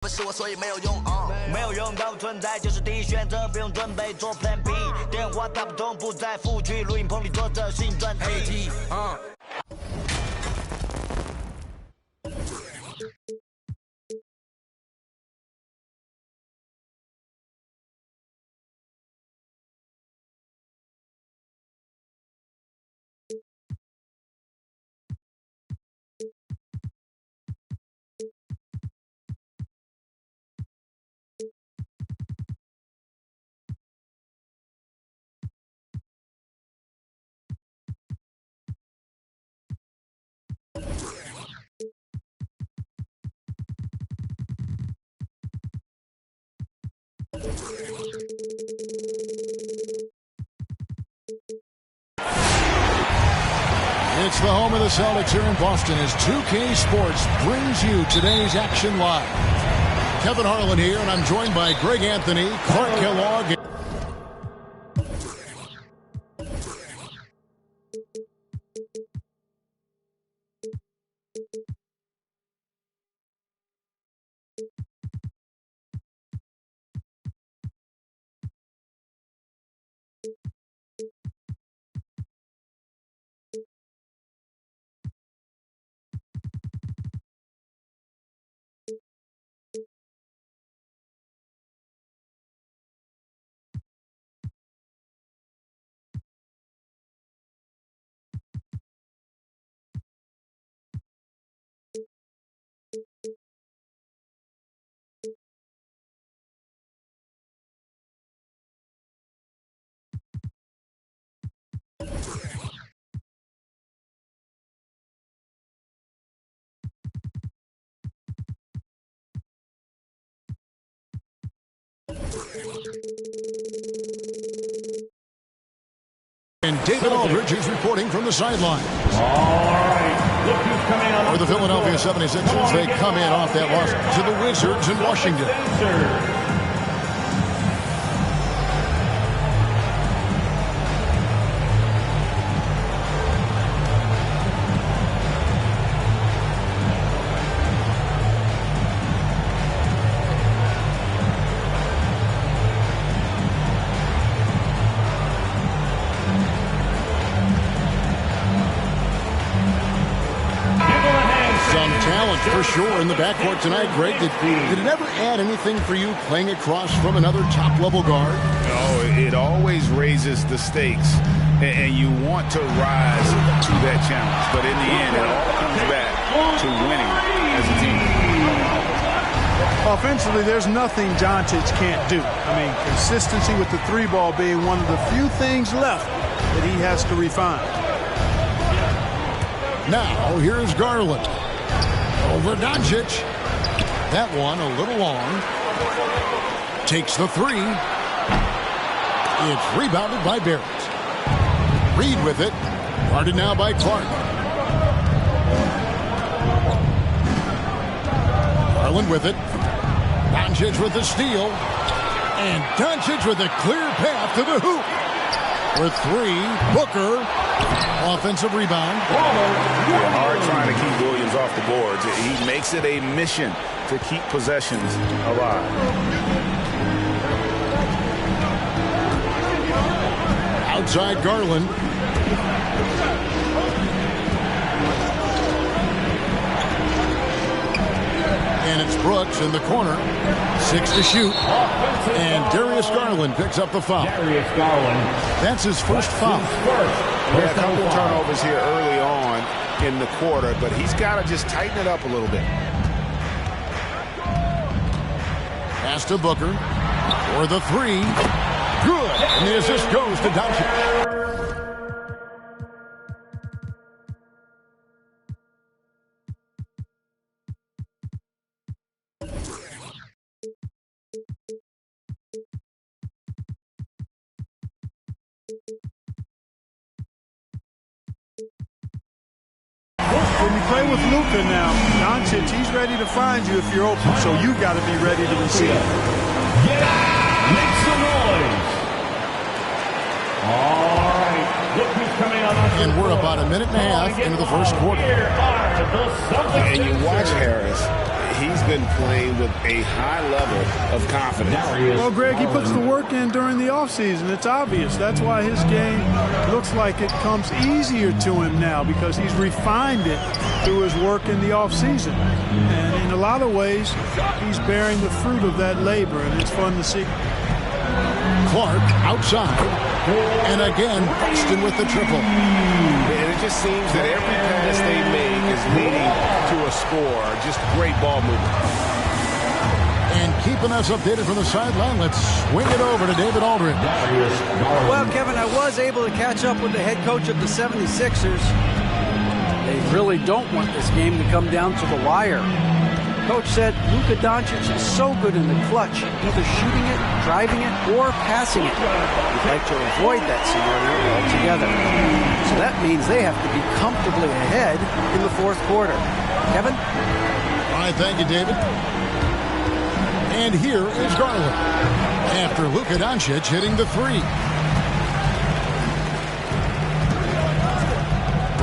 不是我，所以没有用。没有用到存在就是第一选择，不用准备做 Plan B。电话打不通，不在府区，录音棚里做着新专辑。It's the home of the Celtics here in Boston as 2K Sports brings you today's action live. Kevin Harlan here, and I'm joined by Greg Anthony, Clark Kellogg. And David Aldridge is reporting from the sideline. All right. Look who's coming on. For the Philadelphia 76ers, they come in off that loss to the Wizards in Washington. For sure in the backcourt tonight, Greg. Did it ever add anything for you playing across from another top-level guard? No, it always raises the stakes, and you want to rise to that challenge. But in the end, it all comes back to winning as a team. Offensively, there's nothing Doncic can't do. I mean, consistency with the three ball being one of the few things left that he has to refine. Now, here's Garland. Over Doncic. That one a little long. Takes the three. It's rebounded by Barrett. Reed with it. Guarded now by Clark. Garland with it. Doncic with the steal. And Doncic with a clear path to the hoop. With three, Booker. Offensive rebound. Yeah, hard trying to keep Williams off the boards. He makes it a mission to keep possessions alive. Outside Garland. And it's Brooks in the corner. 6 to shoot. And Darius Garland picks up the foul. Darius Garland. That's his first foul. We had a couple of turnovers here early on in the quarter, but he's got to just tighten it up a little bit. Pass to Booker for the three. Good. And the assist goes to Doncic. When you play with Luka now, Doncic, he's ready to find you if you're open, so you got to be ready to receive. Yeah, make some noise. All right, look who's coming on. And we're about a minute and a half into the first quarter. And you watch Harris. he's been playing with a high level of confidence. Well, Greg, he puts the work in during the offseason. It's obvious. That's why his game looks like it comes easier to him now, because he's refined it through his work in the offseason. And in a lot of ways, he's bearing the fruit of that labor, and it's fun to see. Clark outside. And again, Buxton with the triple. And it just seems that every pass they make is leading to a score. Just great ball movement. And keeping us updated from the sideline, let's swing it over to David Aldridge. Well, Kevin, I was able to catch up with the head coach of the 76ers. They really don't want this game to come down to the wire. Coach said Luka Doncic is so good in the clutch, either shooting it, driving it, or passing it. He'd like to avoid that scenario altogether. So that means they have to be comfortably ahead in the fourth quarter. Kevin? All right, thank you, David. And here is Garland after Luka Doncic hitting the three.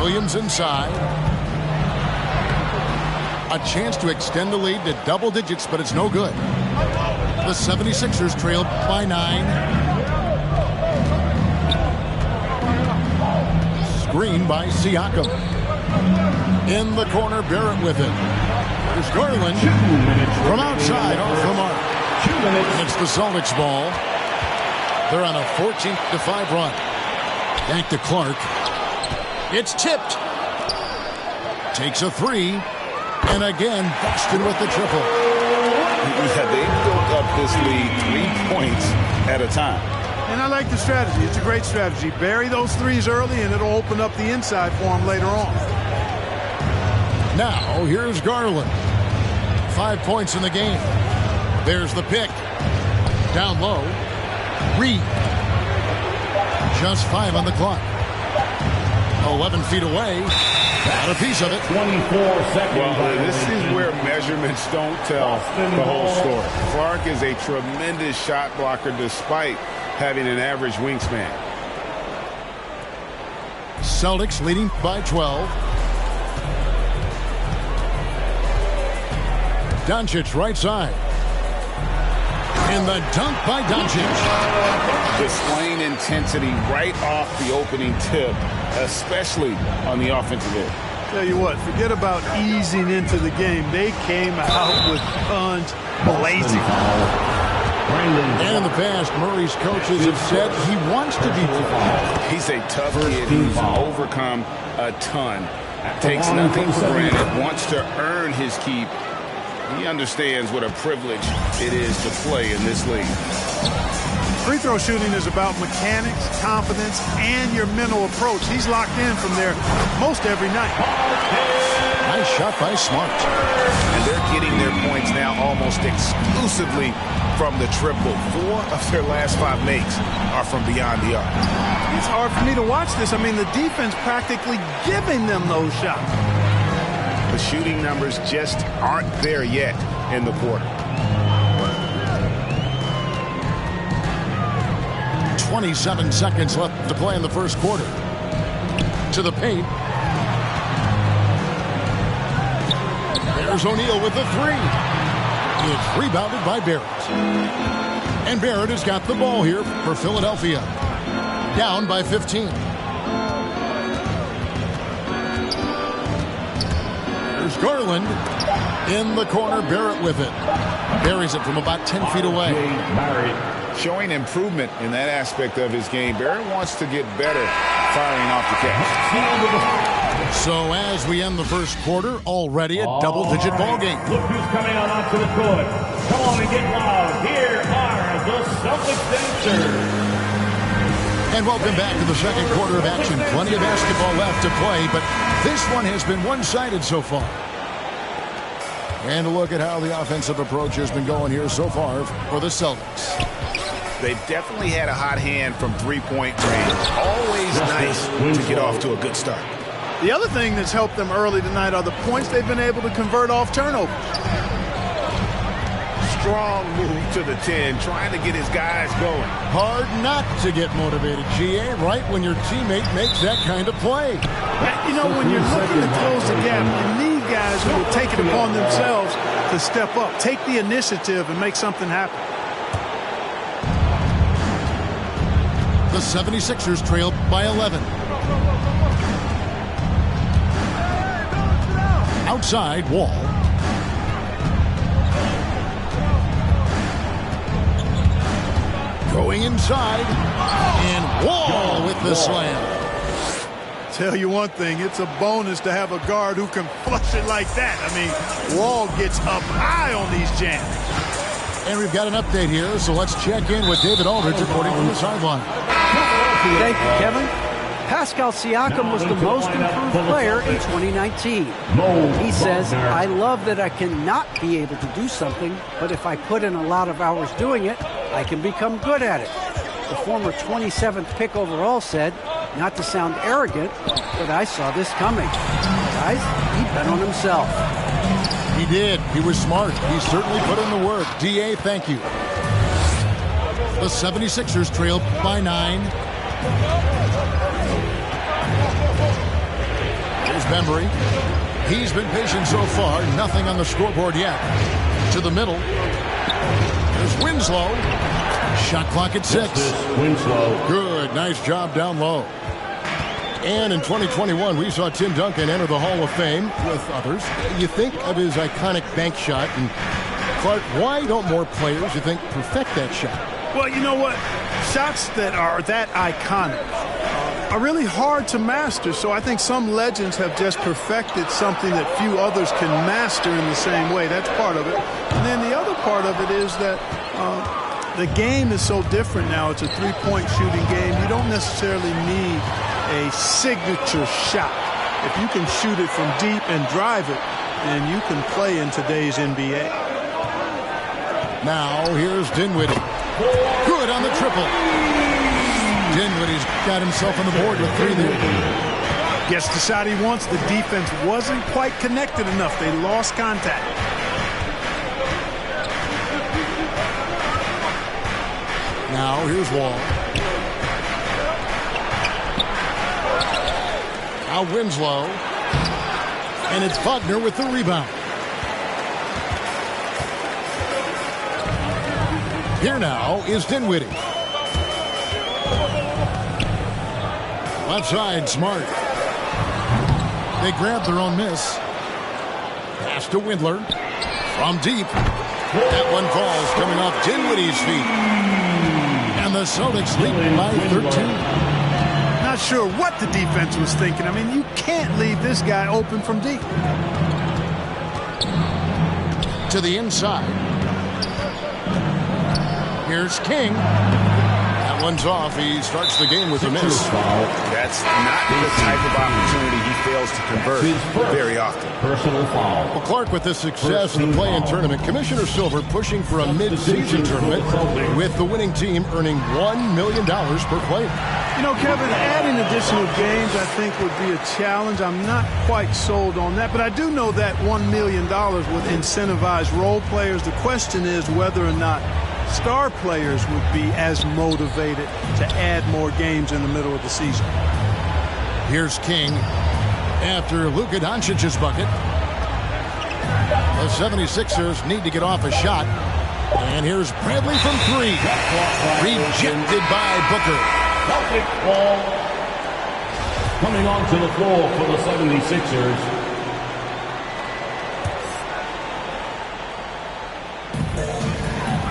Williams inside. A chance to extend the lead to double digits, but it's no good. The 76ers trailed by 9. Screen by Siakam. In the corner, Barrett with it. There's Garland from outside off the mark. It's the Celtics ball. They're on a 14-5 run. Back to Clark. It's tipped. Takes a three. And again, Buxton with the triple. Yeah, they built up this lead 3 points at a time. And I like the strategy. It's a great strategy. Bury those threes early, and it'll open up the inside for him later on. Now, here's Garland. 5 points in the game. There's the pick. Down low. Reed. Just 5 on the clock. 11 feet away. Got a piece of it. 24 seconds. Well, this is where measurements don't tell the whole story. Clark is a tremendous shot blocker despite having an average wingspan. Celtics leading by 12. Doncic right side. And the dunk by Doncic. Displaying intensity right off the opening tip, especially on the offensive end. Tell you what, forget about easing into the game. They came out with guns blazing. And in the past, Murray's coaches have said he wants to be tough. He's a tough kid who's overcome a ton. Takes nothing for granted, wants to earn his keep. He understands what a privilege it is to play in this league. Free throw shooting is about mechanics, confidence, and your mental approach. He's locked in from there most every night. Nice shot by Smart. And they're getting their points now almost exclusively from the triple. 4 of their last 5 makes are from beyond the arc. It's hard for me to watch this. I mean, the defense practically giving them those shots. The shooting numbers just aren't there yet in the quarter. 27 seconds left to play in the first quarter. To the paint. There's O'Neal with the three. It's rebounded by Barrett. And Barrett has got the ball here for Philadelphia. Down by 15. There's Garland. In the corner, Barrett with it. Buries it from about 10 feet away. Showing improvement in that aspect of his game. Barrett wants to get better firing off the catch. So as we end the first quarter, already a double-digit ball game. Look who's coming out onto the court. Come on and get loud. Here are the Celtics dancers. And welcome back to the second quarter of action. Plenty of basketball left to play, but this one has been one-sided so far. And a look at how the offensive approach has been going here so far for the Celtics. They've definitely had a hot hand from three-point range. Always nice to get off to a good start. The other thing that's helped them early tonight are the points they've been able to convert off turnovers. Strong move to the 10, trying to get his guys going. Hard not to get motivated, GA, right when your teammate makes that kind of play. You know, when you're looking to close the gap, you need guys who will take it upon themselves to step up, take the initiative, and make something happen. The 76ers trail by 11. Outside, Wall. Going inside, and Wall with the slam. Tell you one thing, it's a bonus to have a guard who can flush it like that. I mean, Wall gets up high on these jams. And we've got an update here, so let's check in with David Aldridge reporting from the sideline. Thank you, Kevin. Pascal Siakam was the most improved player in 2019. He says, I love that I cannot be able to do something, but if I put in a lot of hours doing it, I can become good at it. The former 27th pick overall said, not to sound arrogant, but I saw this coming. Guys, he bet on himself. He did. He was smart. He certainly put in the work. D.A., thank you. The 76ers trail by 9. Here's Bembry. He's been patient so far. Nothing on the scoreboard yet. To the middle. There's Winslow. Shot clock at 6. Winslow. Good. Nice job down low. And in 2021, we saw Tim Duncan enter the Hall of Fame with others. You think of his iconic bank shot. And Clark, why don't more players, you think, perfect that shot? Well, you know what? Shots that are that iconic are really hard to master. So I think some legends have just perfected something that few others can master in the same way. That's part of it. And then the other part of it is that the game is so different now. It's a three-point shooting game. You don't necessarily need a signature shot. If you can shoot it from deep and drive it, then you can play in today's NBA. Now here's Dinwiddie. Good on the triple. Dinwiddie's got himself on the board with 3 there. Gets the shot he wants. The defense wasn't quite connected enough. They lost contact. Now here's Wall. Now Winslow. And it's Buckner with the rebound. Here now is Dinwiddie. Left side, Smart. They grab their own miss. Pass to Windler. From deep. That one falls, coming off Dinwiddie's feet. And the Celtics lead by 13. Not sure what the defense was thinking. I mean, you can't leave this guy open from deep. To the inside. Here's King. That one's off. He starts the game with a miss. That's not the type of opportunity he fails to convert very often. Personal foul. Well, Clark, with the success of the play-in tournament, Commissioner Silver pushing for a mid-season tournament with the winning team earning $1 million per player. You know, Kevin, adding additional games I think would be a challenge. I'm not quite sold on that, but I do know that $1 million would incentivize role players. The question is whether or not star players would be as motivated to add more games in the middle of the season. Here's King after Luka Doncic's bucket. The 76ers need to get off a shot. And here's Bradley from 3. Rejected by Booker. Celtic ball coming onto the floor for the 76ers.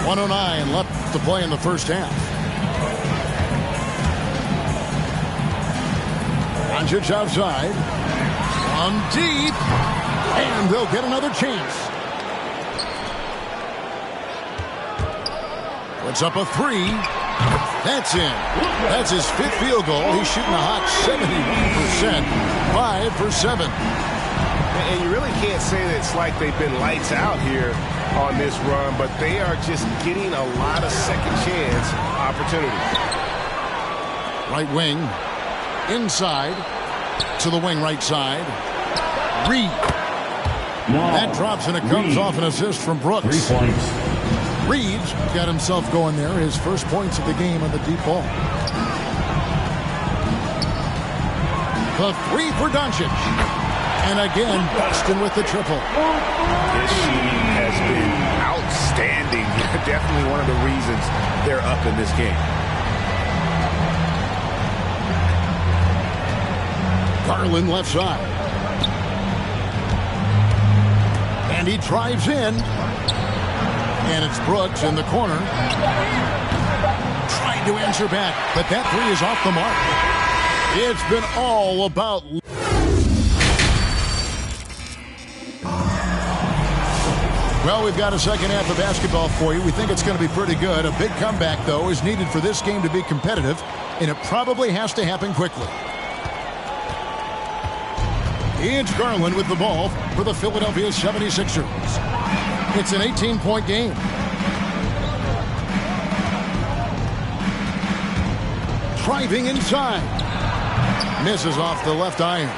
.109 left to play in the first half. Doncic outside. From deep. And they'll get another chance. Puts up a 3. That's in. That's his 5th field goal. He's shooting a hot 71%. 5 for 7. And you really can't say that it's like they've been lights out here on this run, but they are just getting a lot of second chance opportunities. Right wing. Inside. To the wing right side. Reed. That drops and it comes off an assist from Brooks. 3 points. Reed's got himself going there. His first points of the game on the deep ball. The 3 for Doncic. And again, Buxton with the triple. This shooting has definitely one of the reasons they're up in this game. Garland left side. And he drives in. And it's Brooks in the corner. Trying to answer back, but that three is off the mark. It's been all about... Well, we've got a second half of basketball for you. We think it's going to be pretty good. A big comeback, though, is needed for this game to be competitive, and it probably has to happen quickly. It's Garland with the ball for the Philadelphia 76ers. It's an 18-point game. Driving inside. Misses off the left iron.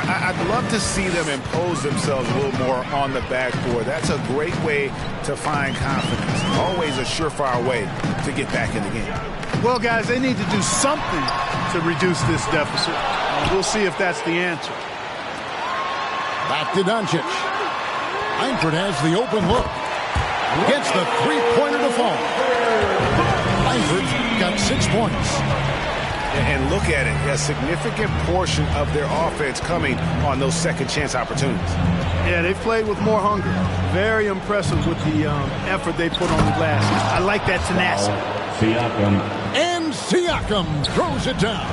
I'd love to see them impose themselves a little more on the backboard. That's a great way to find confidence. Always a surefire way to get back in the game. Well, guys, they need to do something to reduce this deficit. We'll see if that's the answer. Back to Doncic. Langford has the open look. Gets the three-pointer to fall. Langford's got 6 points. And look at it, a significant portion of their offense coming on those second chance opportunities. Yeah, they've played with more hunger. Very impressive with the effort they put on the glass. I like that tenacity. Siakam. And Siakam throws it down.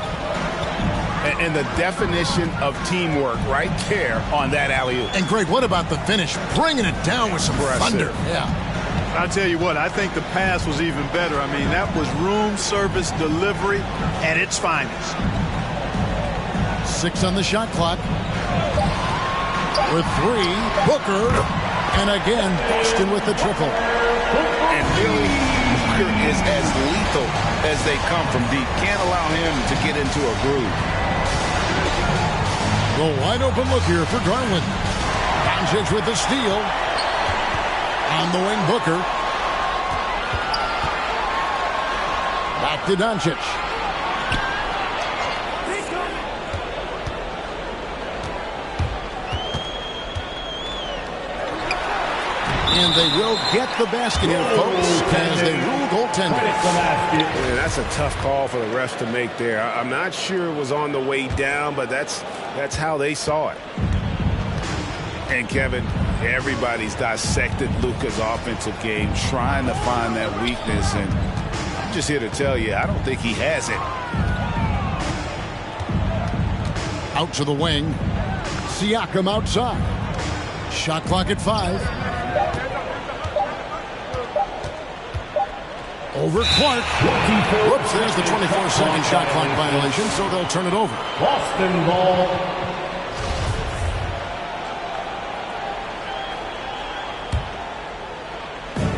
And the definition of teamwork right there on that alley-oop. And Greg, what about the finish? Bringing it down with some thunder. Yeah. I'll tell you what, I think the pass was even better. I mean, that was room service delivery at its finest. 6 on the shot clock. With 3, Booker. And again, Boston with the triple. And really, Booker is as lethal as they come from deep. Can't allow him to get into a groove. The wide open look here for Garland. Doncic with the steal. On the wing, Booker. Back to Doncic. And they will get the basket here, folks, as they rule goaltending. Man, that's a tough call for the refs to make there. I'm not sure it was on the way down, but that's how they saw it. And Kevin, everybody's dissected Luka's offensive game, trying to find that weakness, and I'm just here to tell you, I don't think he has it. Out to the wing. Siakam outside. Shot clock at 5. Over Clark. Whoops, there's the 24-second shot clock violation, so they'll turn it over. Boston ball.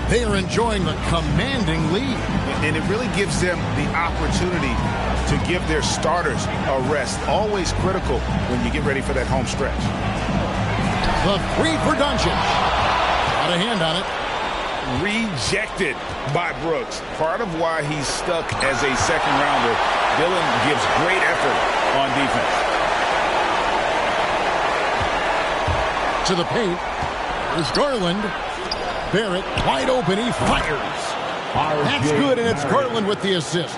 They are enjoying the commanding lead. And it really gives them the opportunity to give their starters a rest. Always critical when you get ready for that home stretch. The 3 for Doncic. Got a hand on it. Rejected by Brooks. Part of why he's stuck as a second rounder. Dillon gives great effort on defense. To the paint. There's Garland. Barrett wide open. He fires. That's good, and it's Garland with the assist.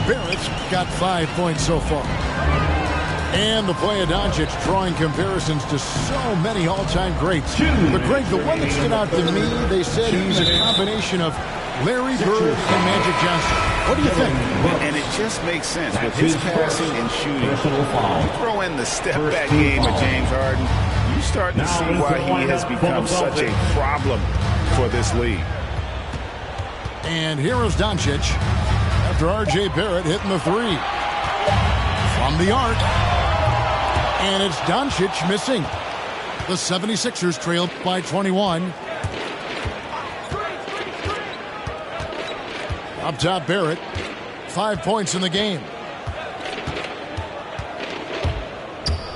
Barrett's got 5 points so far. And the play of Doncic drawing comparisons to so many all-time greats. But Greg, the one that stood out to me, they said he's a combination of Larry Bird and Magic Johnson. What do you think? And it just makes sense with his passing and shooting. You throw in the step-back game of James Harden, you start to see why he has become such a problem for this league. And here is Doncic after R.J. Barrett hitting the 3. From the arc. And it's Doncic missing. The 76ers trailed by 21. Up top, Barrett. 5 points in the game.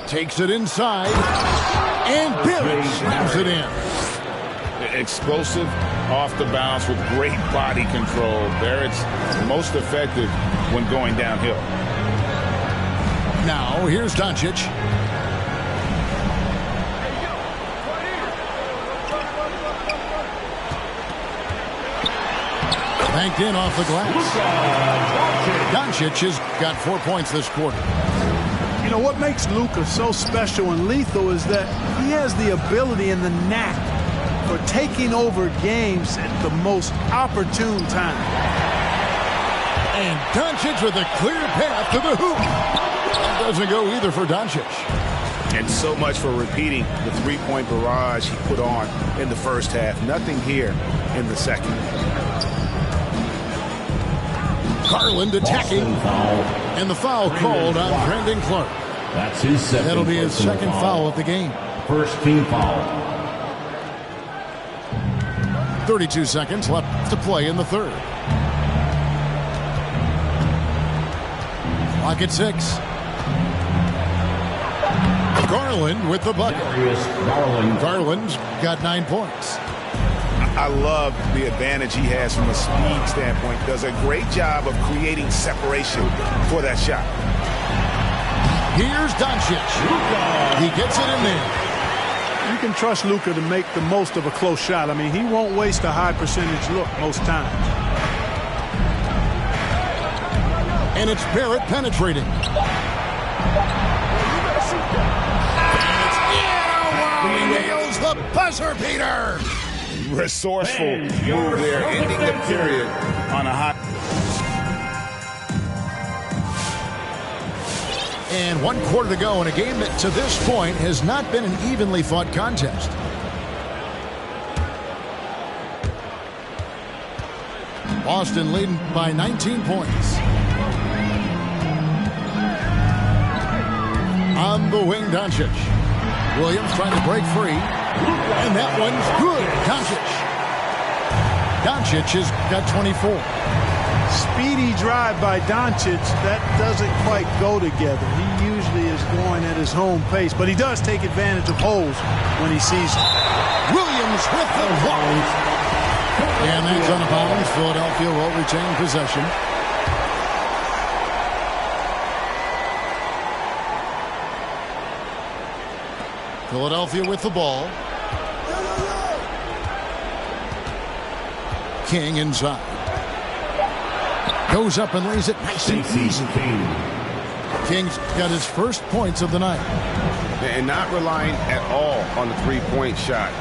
Takes it inside. And Barrett slams it in. Explosive off the bounce with great body control. Barrett's most effective when going downhill. Now, here's Doncic. Banked in off the glass. Doncic has got 4 points this quarter. You know, what makes Luka so special and lethal is that he has the ability and the knack for taking over games at the most opportune time. And Doncic with a clear path to the hoop. That doesn't go either for Doncic. And so much for repeating the three-point barrage he put on in the first half. Nothing here in the second. Garland attacking. And the foul called on Brandon Clark. That's his second. That'll be his second foul of the game. First team foul. 32 seconds left to play in the third. Clock at 6. Garland with the bucket. Garland's got 9 points. I love the advantage he has from a speed standpoint. Does a great job of creating separation for that shot. Here's Doncic. He gets it in there. You can trust Luka to make the most of a close shot. I mean, he won't waste a high percentage look most times. And it's Barrett penetrating. He nails the buzzer beater. Resourceful move there, ending the period on a hot. And 1 quarter to go in a game that to this point has not been an evenly fought contest. Boston leading by 19 points. On the wing, Doncic. Williams trying to break free. And that one's good. Doncic has got 24. Speedy drive by Doncic. That doesn't quite go together. He usually is going at his home pace, but he does take advantage of holes when he sees it. Williams with the block. And that's on a bounce. Philadelphia will retain possession. Philadelphia with the ball. King inside. Goes up and lays it nice and easy. King's got his first points of the night. And not relying at all on the three-point shot.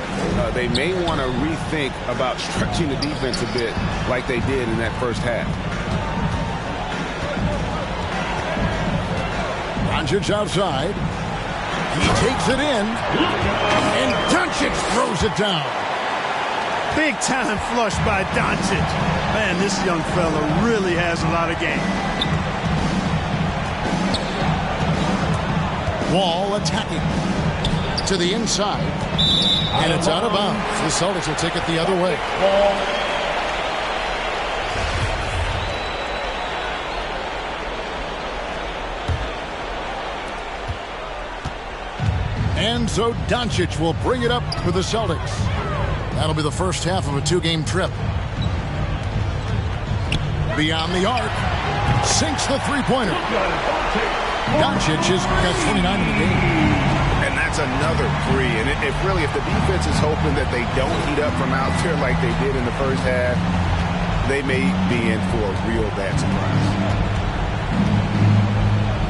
They may want to rethink about stretching the defense a bit like they did in that first half. Doncic outside. He takes it in. And Doncic throws it down. Big time flush by Doncic. Man, this young fella really has a lot of game. Wall attacking to the inside. And it's out of bounds. The Celtics will take it the other way. And so Doncic will bring it up for the Celtics. That'll be the first half of a 2-game trip. Beyond the arc. Sinks the three-pointer. Doncic has got 29 in the game. And that's another three. And if the defense is hoping that they don't heat up from out there like they did in the first half, they may be in for a real bad surprise.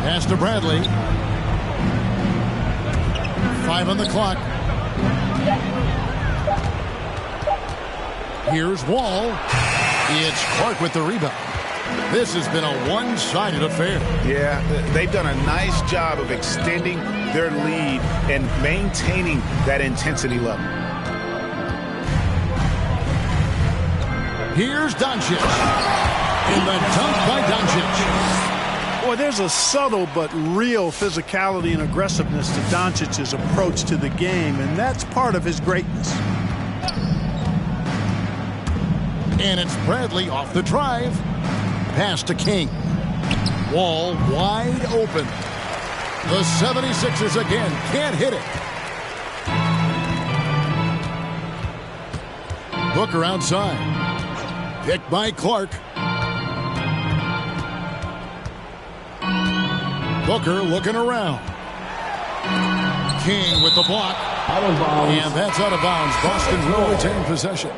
Pass to Bradley. 5 on the clock. Here's Wall. It's Clark with the rebound. This has been a one-sided affair. Yeah, they've done a nice job of extending their lead and maintaining that intensity level. Here's Doncic. And the dunk by Doncic. Boy, there's a subtle but real physicality and aggressiveness to Doncic's approach to the game, and that's part of his greatness. And it's Bradley off the drive. Pass to King. Wall wide open. The 76ers again can't hit it. Booker outside. Picked by Clark. Booker looking around. King with the block. Out of bounds. And that's out of bounds. Boston will retain possession.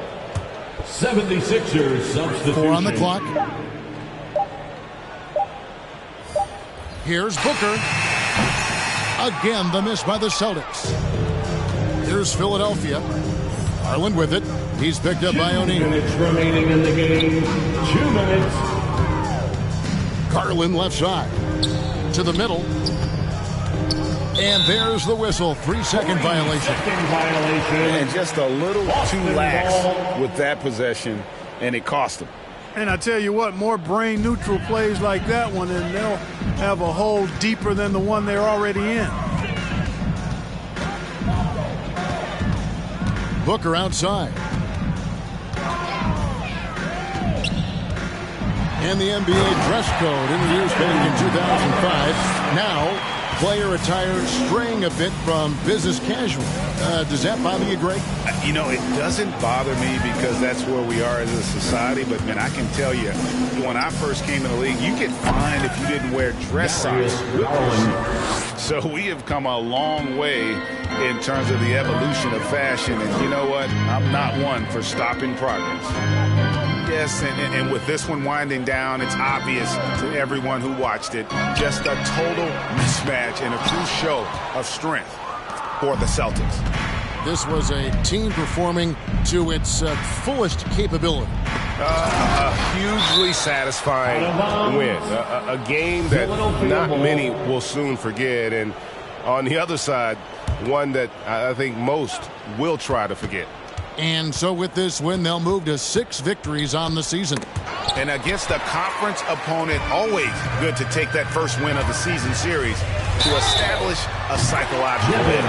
76ers substitution. 4 on the clock. Here's Booker. Again, the miss by the Celtics. Here's Philadelphia. Garland with it. He's picked up by O'Neal. 2 minutes remaining in the game. 2 minutes. Garland left side. To the middle. And there's the whistle. 3-second violation. Second violation. And just a little too lax with that possession, and it cost them. And I tell you what, more brain-neutral plays like that one, and they'll have a hole deeper than the one they're already in. Booker outside. And the NBA dress code introduced back in 2005. Now, player attire straying a bit from business casual. Does that bother you, Greg? You know, it doesn't bother me because that's where we are as a society. But, man, I can tell you, when I first came in the league, you get fined if you didn't wear dress size. So we have come a long way in terms of the evolution of fashion. And you know what? I'm not one for stopping progress. Yes, and with this one winding down, it's obvious to everyone who watched it. Just a total mismatch and a true show of strength for the Celtics. This was a team performing to its fullest capability. A hugely satisfying win. A game that not many will soon forget. And on the other side, one that I think most will try to forget. And so with this win, they'll move to 6 victories on the season. And against a conference opponent, always good to take that first win of the season series to establish a psychological win.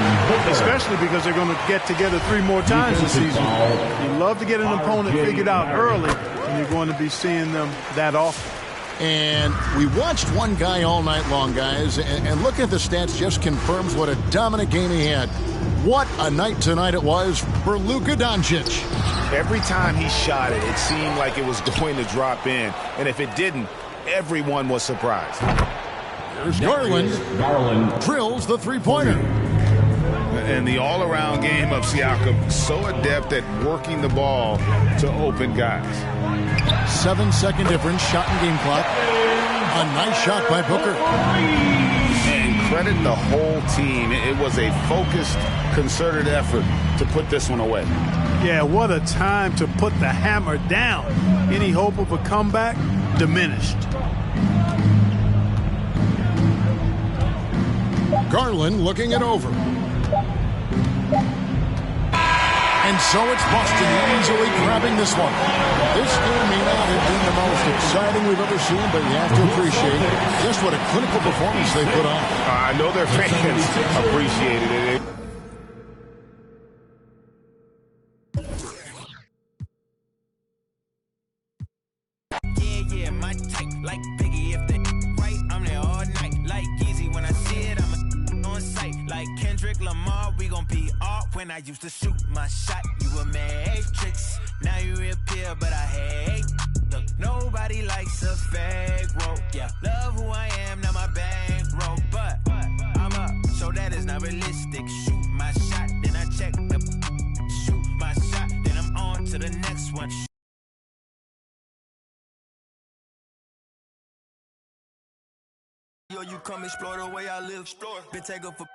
Especially because they're going to get together 3 more times this season. You love to get an opponent figured out early, and you're going to be seeing them that often. And we watched one guy all night long, guys, and looking at the stats just confirms what a dominant game he had. What a night tonight it was for Luka Doncic. Every time he shot it, it seemed like it was going to drop in. And if it didn't, everyone was surprised. Here's Garland. Drills the three-pointer. And the all-around game of Siakam, so adept at working the ball to open guys. 7-second difference, shot and game clock. A nice shot by Booker. And credit the whole team. It was a focused, concerted effort to put this one away. Yeah, what a time to put the hammer down. Any hope of a comeback diminished. Garland looking it over. And so it's Boston easily grabbing this one. This game may not have been the most exciting we've ever seen, but you have to appreciate just what a clinical performance they put on. I know their fans appreciated it. Yeah, my type, like Biggie, if they right, I'm there all night. Like Yeezy, when I see it, I'm on sight. Like Kendrick Lamar, we gon' be off. When I used to shoot my shot, you were matrix. Now you reappear, but I hate. Look, nobody likes a fake rope. Yeah, love who I am, not my bankroll. But I'm up, so that is not realistic. Shoot my shot, then I check the shoot my shot, then I'm on to the next one. Yo, you come explore the way I live. Been take up for